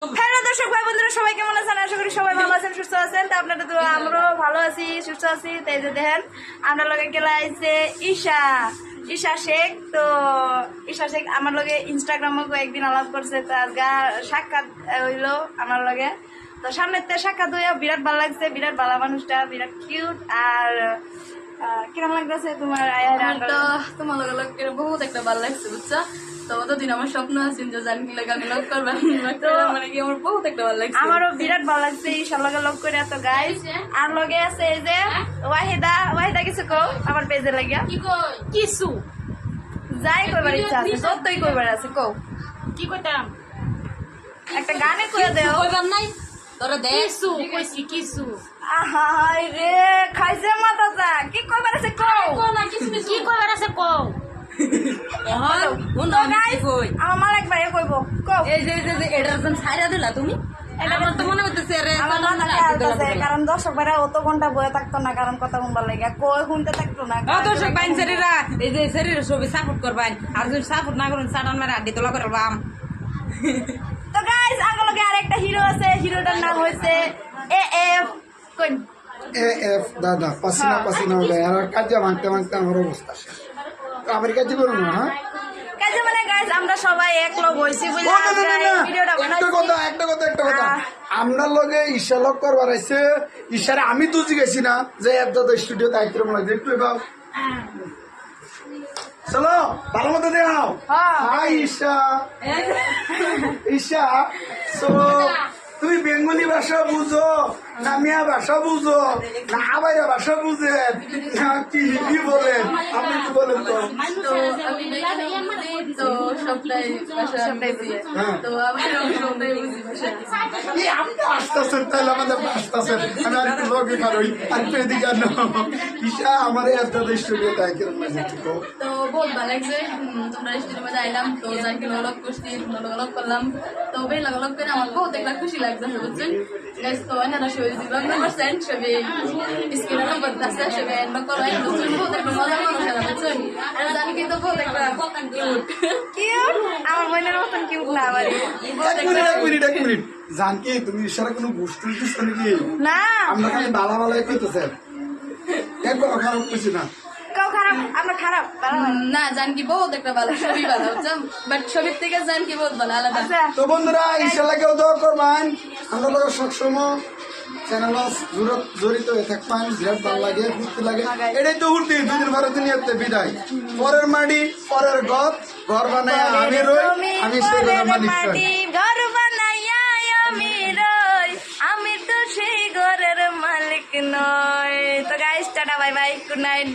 Hello দর্শক ভাই বন্ধুরা, সবাই কেমন আছেন? আশা করি সবাই ভালো আছেন, সুস্থ আছেন। তো আপনারা তো আমরাও ভালো আছি, সুস্থ আছি। তাই যে দেখেন আমরা লগে গেলা আইছে ঈশা শেখ। তো ঈশা শেখ আমার লগে ইনস্টাগ্রামে কয়েকদিন আলাপ করছে। তো আজকে সাক্ষাৎ হইলো আমার লগে। তো সামনের থেকে সাক্ষাৎ হইয়া বিরাট ভালো লাগছে, বিরাট ভালো মানুষটা, বিরাট কিউট। আর কিরম লাগতেছে তোমার? তো তোমার লগে বহুত একটা ভালো লাগছে, বুঝছো? তো অতদিন আমার স্বপ্ন আছে যে জানি লাগে আমি লগ করবো, মানে কি আমার বহুত একটা ভালো লাগছে। আমারও বিরাট ভালো লাগছে ঈশার লগে লগ করে। এত গাইস আর লগে আছে এই যে ওয়াহিদা কিছু কও আমার পেজে লাগিয়া কি কই কিছু যাই কইবার ইচ্ছা আছে, যতই কইবার আছে কও। কি কইতাম? একটা গানে কইয়া দেও। কইবাম নাই তোরা দেখছু কইছি কিছু আহাই রে খাইছে মাথাটা। কি কইবার আছে কও। কি কইবার আছে কও। তো গাইস আমার মালিক ভাই কইবো কও। এই যে এটার জন্য ছাইরা দিলা তুমি। আমার তো মনে হইতেছে রে আমার মাথা খেলতেছে, কারণ দর্শক ভাইরা অত ঘন্টা বয়ে থাকতো না, কারণ কথা শুনবার লাগে কই শুনতে থাকতো না। দর্শক বাইন শরীরা এই যে শরীরের ছবি সাপোর্ট করবেন, আর যদি সাপোর্ট না করেন সাটান মেরে আড্ডি তোলা করে বাম। তো গাইস আগলগে আরেকটা হিরো আছে, হিরোটার নাম হইছে এএফ কই এএফ দাদা পাসিনা পাসিনা হলে আর কাজে ভাঙতে ভাঙতে আমার অবস্থা শেষ। তো আমার কাজে করো না। হ্যাঁ কাজে মানে গাইস আমরা সবাই এক লগ হইছি বুঝলা, ভিডিওটা একটা কথা আমরা লগে ঈশা লগ করবার আইছে। ঈশারে আমি তো জিজ্ঞেছি না যে এফ দাদা স্টুডিও দায়িত্ব লাগে একটু এবার চলো ভালো মতো দেখাও। হাই ঈশা। ঈশা তুমি বেঙ্গলি ভাষা বুঝো না মিয়া ভাষা বুঝো না আবাইরা ভাষা বুঝে না কি হিন্দি বলেন? আপনি কি বলেন? তো তো আমি তো সবটাই বুঝি। তো আমি সবটাই বুঝি ভাষা। এই আপনি আসতেছেন তাহলে আমাদের আসতেছেন, আমি আর একটু লগে পারই আর একটু এদিকে আনো। ঈশা আমার একটা স্টুডিও তাই কিরম লাগে? তো বহুত ভালো লাগছে। তোমরা স্টুডিওর মধ্যে আইলাম, তো জানকি লগ করছি, লগ করলাম। তো বেশ লগ করে আমার বহুত একটা খুশি লাগছে, বুঝছেন? গাইস তো এনারা সবাই জীবন পারছেন, সবাই স্ক্রিনে নম্বর আছে, সবাই এন্ড করাই বুঝছেন। বহুত একটা মজার মানুষ এরা, বুঝছেন? আর জানকি তো বহুত একটা কিউট কিউট, আমার বোনের মতন কিউট না আমারে। এক মিনিট জানকি তুমি ঈশারা কোনো গোষ্ঠী দিচ্ছ নাকি? না আমরা খালি বালা বালাই কইতেছে, একবার খারাপ করছি না। কেউ খারাপ, আমরা খারাপ না। জানকি বহুত একটা ভালো, ছবি ভালো, বুঝছেন? বাট ছবির থেকে জানকি বহুত ভালো, আলাদা। আচ্ছা তো বন্ধুরা ঈশা লাগেও দোয়া করবেন, আমরা লোক সবসময় চ্যানেল জড়িত হয়ে থাকবেন। বিরাট ভালো লাগে, ঘুরতে লাগে। এটাই তো ঘুরতে দুদিন ভারত নিয়ে বিদায়। পরের মাটি পরের ঘর বানায় আমি রই, আমি সেই ঘরের মালিক নই। ঘর বানাইয়া আমি রই, আমি তো সেই ঘরের মালিক নয়। তো guys tata bye bye, good night.